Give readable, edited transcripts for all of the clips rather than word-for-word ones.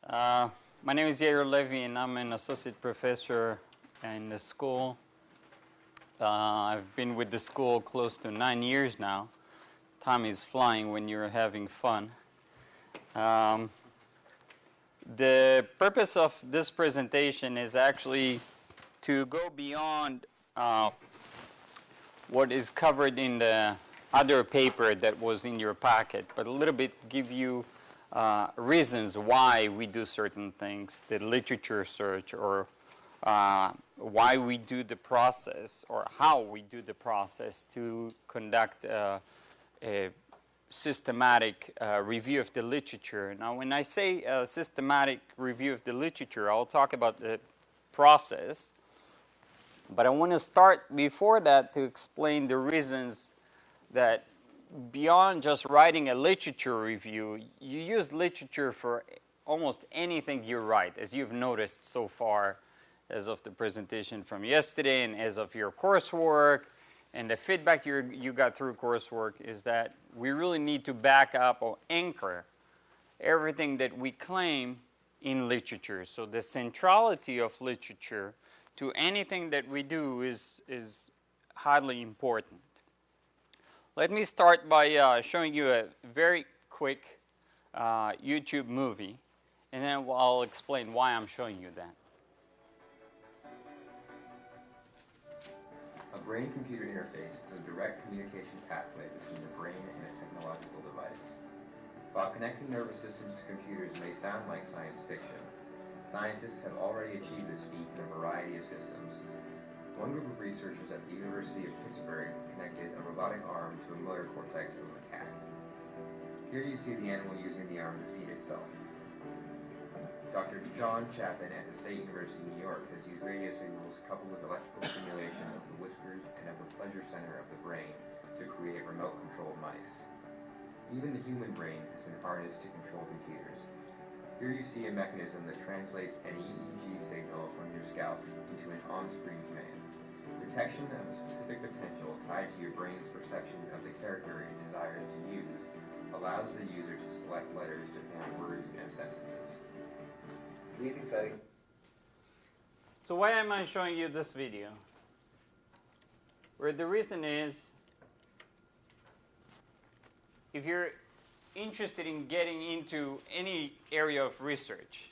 Uh, my name is Yair Levy, and I'm an associate professor in the school. I've been with the school close to 9 years now. Time is flying when you're having fun. The purpose of this presentation is actually to go beyond what is covered in the other paper that was in your packet, but a little bit give you reasons why we do certain things, the literature search, or why we do the process, or how we do the process to conduct a systematic review of the literature. Now, when I say a systematic review of the literature, I'll talk about the process, but I want to start before that to explain the reasons that beyond just writing a literature review, you use literature for almost anything you write, as you've noticed so far as of the presentation from yesterday and as of your coursework. And the feedback you got through coursework is that we really need to back up or anchor everything that we claim in literature. So the centrality of literature to anything that we do is highly important. Let me start by showing you a very quick YouTube movie, and then I'll explain why I'm showing you that. A brain-computer interface is a direct communication pathway between the brain and a technological device. While connecting nervous systems to computers may sound like science fiction, scientists have already achieved this feat in a variety of systems. One group of researchers at the University of Pittsburgh connected a robotic arm to a motor cortex of a cat. Here you see the animal using the arm to feed itself. Dr. John Chapman at the State University of New York has used radio signals coupled with electrical stimulation of the whiskers and of the pleasure center of the brain to create remote-controlled mice. Even the human brain has been harnessed to control computers. Here you see a mechanism that translates an EEG signal from your scalp into an on-screen command. Detection of a specific potential tied to your brain's perception of the character it desires to use allows the user to select letters to form words and sentences. Please exciting. So why am I showing you this video? Well, the reason is, if you're interested in getting into any area of research,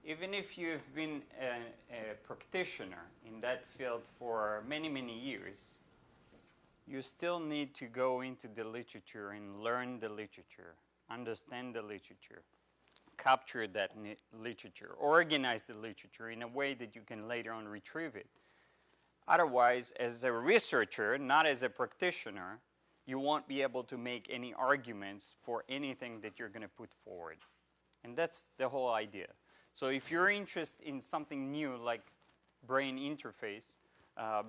even if you've been a practitioner in that field for many, many years, you still need to go into the literature and learn the literature, understand the literature, capture that literature, organize the literature in a way that you can later on retrieve it. Otherwise, as a researcher, not as a practitioner, you won't be able to make any arguments for anything that you're going to put forward. And that's the whole idea. So if you're interested in something new like brain interface,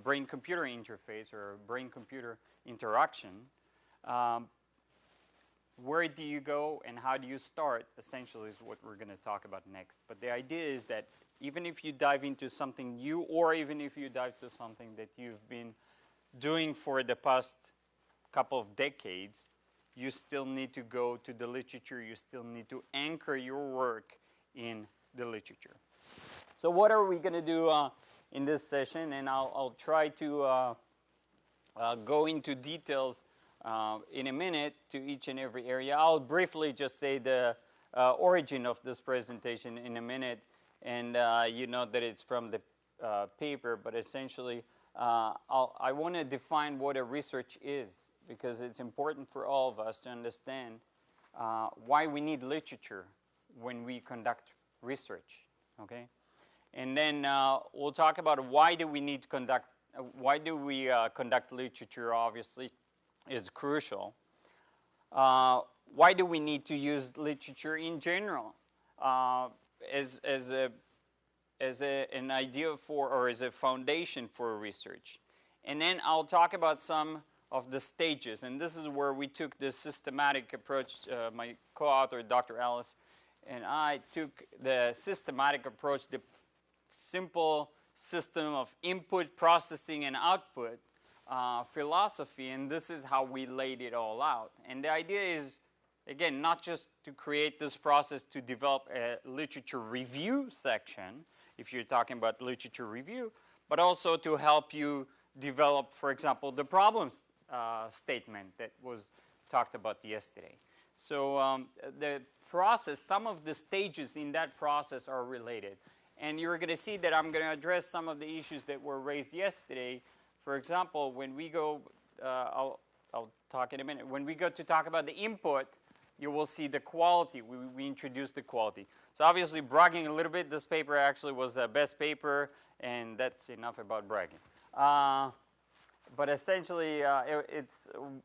brain-computer interface, or brain-computer interaction, where do you go and how do you start, essentially, is what we're going to talk about next. But the idea is that even if you dive into something new, or even if you dive to something that you've been doing for the past couple of decades, you still need to go to the literature. You still need to anchor your work in the literature. So what are we going to do in this session? And I'll try to go into details in a minute to each and every area. I'll briefly just say the origin of this presentation in a minute, and you know that it's from the paper, but essentially I want to define what a research is, because it's important for all of us to understand why we need literature when we conduct research, okay? And then we'll talk about why do we need to conduct, conduct literature, obviously, is crucial. Why do we need to use literature in general as an idea for, or as a foundation for research? And then I'll talk about some of the stages, and this is where we took this systematic approach. My co-author, Dr. Alice, and I took the systematic approach, the simple system of input, processing, and output philosophy, and this is how we laid it all out. And the idea is Again, not just to create this process to develop a literature review section, if you're talking about literature review, but also to help you develop, for example, the problems statement that was talked about yesterday. So the process, some of the stages in that process are related. And you're going to see that I'm going to address some of the issues that were raised yesterday. For example, when we go, I'll talk in a minute. When we go to talk about the input, you will see the quality. We introduced the quality. So obviously bragging a little bit, this paper actually was the best paper, and that's enough about bragging. But essentially,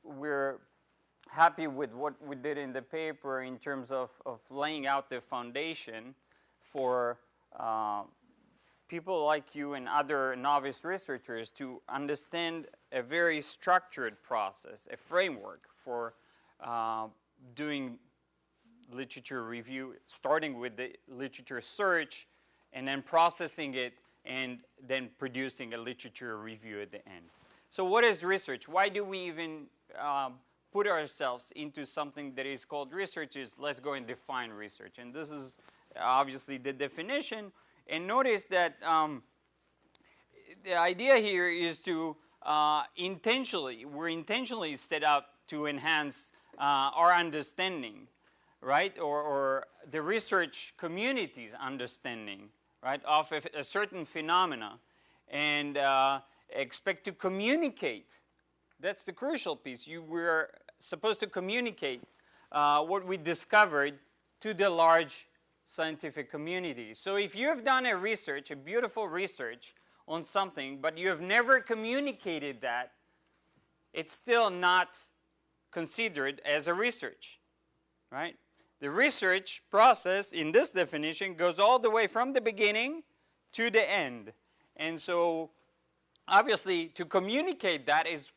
we're happy with what we did in the paper in terms of laying out the foundation for people like you and other novice researchers to understand a very structured process, a framework for doing literature review, starting with the literature search and then processing it and then producing a literature review at the end. So what is research? Why do we even put ourselves into something that is called research? Let's go and define research. And this is obviously the definition. And notice that the idea here is to we're intentionally set out to enhance our understanding, right? Or the research community's understanding, right, of a certain phenomena, and expect to communicate. That's the crucial piece. We're supposed to communicate what we discovered to the large scientific community. So if you have done a beautiful research on something, but you have never communicated that, it's still not considered as a research, right? The research process in this definition goes all the way from the beginning to the end. And so obviously to communicate that is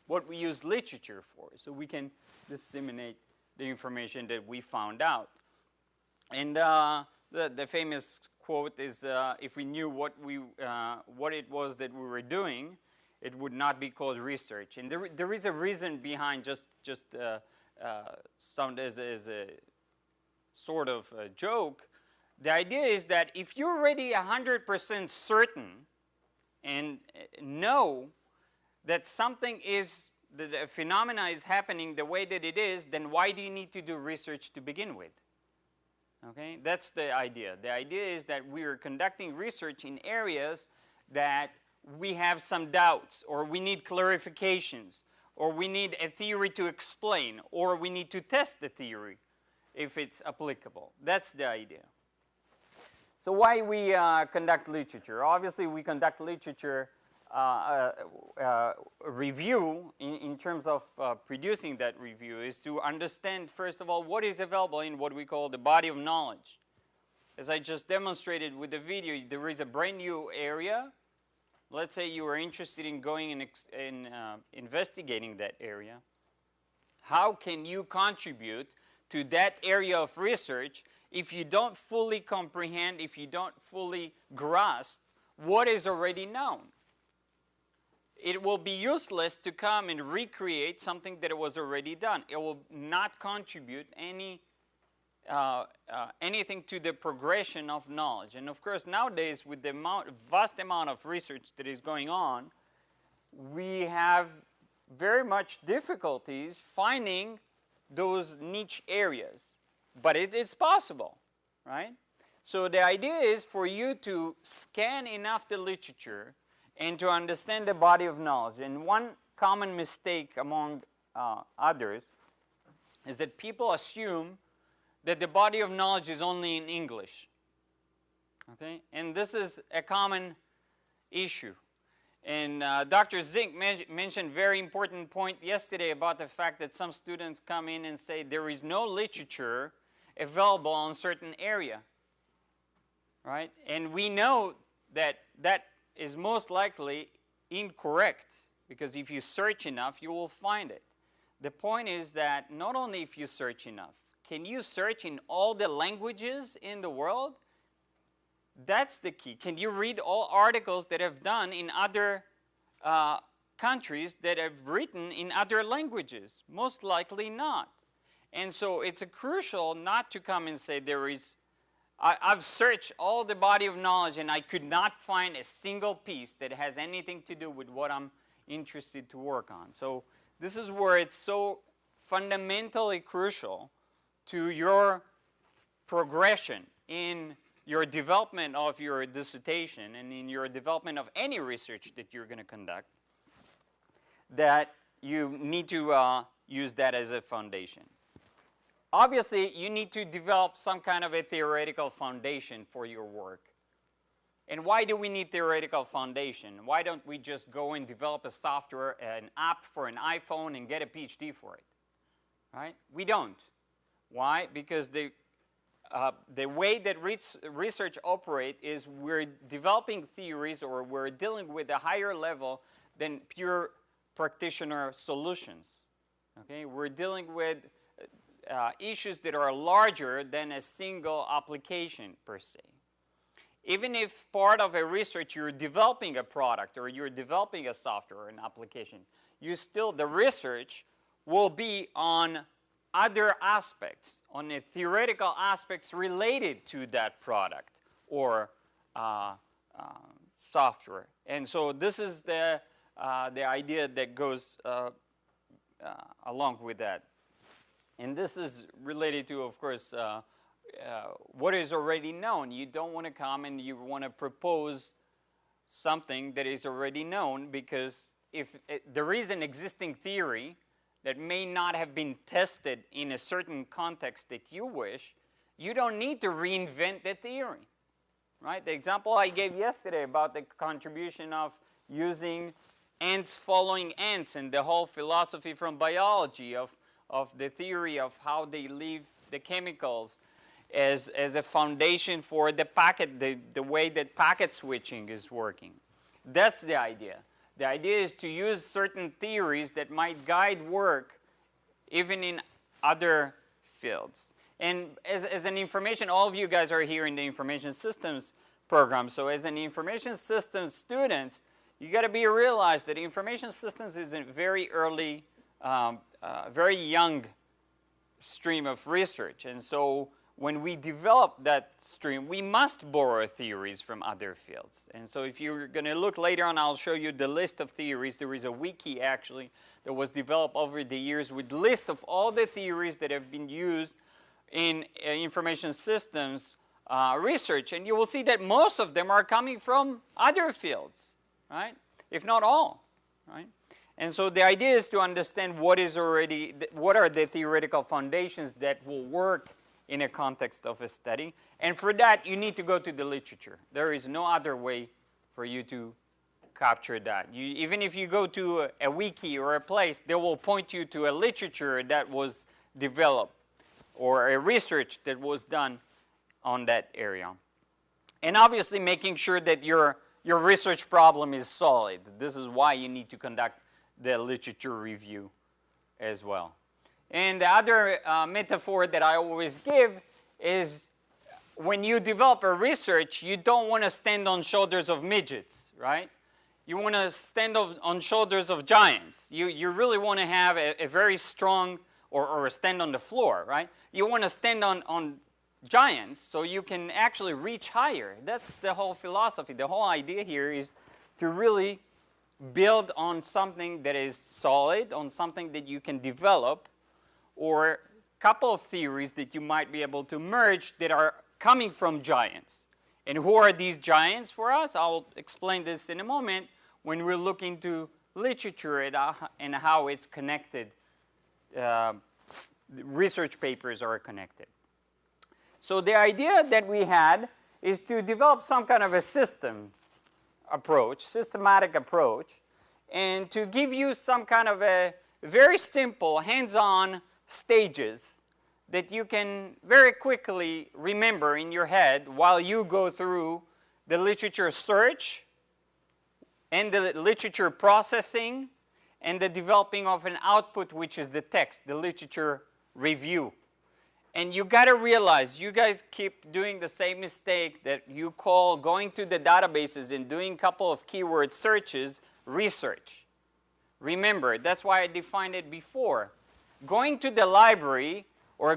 what we use literature for. So we can disseminate the information that we found out. And the famous quote is, if we knew what it was that we were doing, it would not be called research. And there is a reason behind just sound as a sort of a joke. The idea is that if you're already 100% certain and know that something is, that a phenomena is happening the way that it is, then why do you need to do research to begin with? Okay, that's the idea. The idea is that we are conducting research in areas that we have some doubts, or we need clarifications, or we need a theory to explain, or we need to test the theory if it's applicable. That's the idea. So why we conduct literature? Obviously, we conduct literature review in terms of producing that review is to understand, first of all, what is available in what we call the body of knowledge. As I just demonstrated with the video, there is a brand new area. Let's say you are interested in going and investigating that area. How can you contribute to that area of research if you don't fully comprehend, if you don't fully grasp what is already known? It will be useless to come and recreate something that was already done. It will not contribute anything to the progression of knowledge. And of course, nowadays, with the vast amount of research that is going on, we have very much difficulties finding those niche areas. But it is possible, right? So the idea is for you to scan enough the literature and to understand the body of knowledge. And one common mistake among others is that people assume that the body of knowledge is only in English. Okay? And this is a common issue. And Dr. Zink mentioned a very important point yesterday about the fact that some students come in and say there is no literature available on a certain area. Right? And we know that that is most likely incorrect, because if you search enough, you will find it. The point is that not only if you search enough, can you search in all the languages in the world? That's the key. Can you read all articles that have done in other countries that have written in other languages? Most likely not. And so it's crucial not to come and say I've searched all the body of knowledge and I could not find a single piece that has anything to do with what I'm interested to work on. So this is where it's so fundamentally crucial to your progression in your development of your dissertation and in your development of any research that you're going to conduct, that you need to use that as a foundation. Obviously, you need to develop some kind of a theoretical foundation for your work. And why do we need theoretical foundation? Why don't we just go and develop a software, an app for an iPhone and get a PhD for it? Right? We don't. Why? Because the way that research operates is we're developing theories, or we're dealing with a higher level than pure practitioner solutions. Okay? We're dealing with issues that are larger than a single application per se. Even if part of a research you're developing a product or you're developing a software or an application, the research will be on other aspects, on the theoretical aspects related to that product or software. And so this is the idea that goes along with that. And this is related to, of course, what is already known. You don't want to come and you want to propose something that is already known, because if there is an existing theory that may not have been tested in a certain context that you wish, you don't need to reinvent the theory. Right? The example I gave yesterday about the contribution of using ants following ants and the whole philosophy from biology of the theory of how they leave the chemicals as a foundation for the way that packet switching is working. That's the idea. The idea is to use certain theories that might guide work even in other fields. And as an information, all of you guys are here in the information systems program. So as an information systems student, you got to realize that information systems is a very early, very young stream of research. And so when we develop that stream, we must borrow theories from other fields. And so if you're going to look later on, I'll show you the list of theories. There is a wiki, actually, that was developed over the years with list of all the theories that have been used in information systems research. And you will see that most of them are coming from other fields, right? If not all, right? And so the idea is to understand what are the theoretical foundations that will work in a context of a study. And for that, you need to go to the literature. There is no other way for you to capture that. Even if you go to a wiki or a place, they will point you to a literature that was developed or a research that was done on that area. And obviously making sure that your research problem is solid. This is why you need to conduct the literature review as well. And the other metaphor that I always give is when you develop a research, you don't want to stand on shoulders of midgets, right? You want to stand on shoulders of giants. You really want to have a very strong, or stand on the floor, right? You want to stand on giants so you can actually reach higher. That's the whole philosophy. The whole idea here is to really build on something that is solid, on something that you can develop, or a couple of theories that you might be able to merge that are coming from giants. And who are these giants for us? I'll explain this in a moment when we're looking to literature and how it's connected. Research papers are connected. So the idea that we had is to develop some kind of a systematic approach, and to give you some kind of a very simple, hands-on stages that you can very quickly remember in your head while you go through the literature search and the literature processing and the developing of an output, which is the text, the literature review. And you got to realize, you guys keep doing the same mistake that you call going to the databases and doing a couple of keyword searches research. Remember, that's why I defined it before. Going to the library Or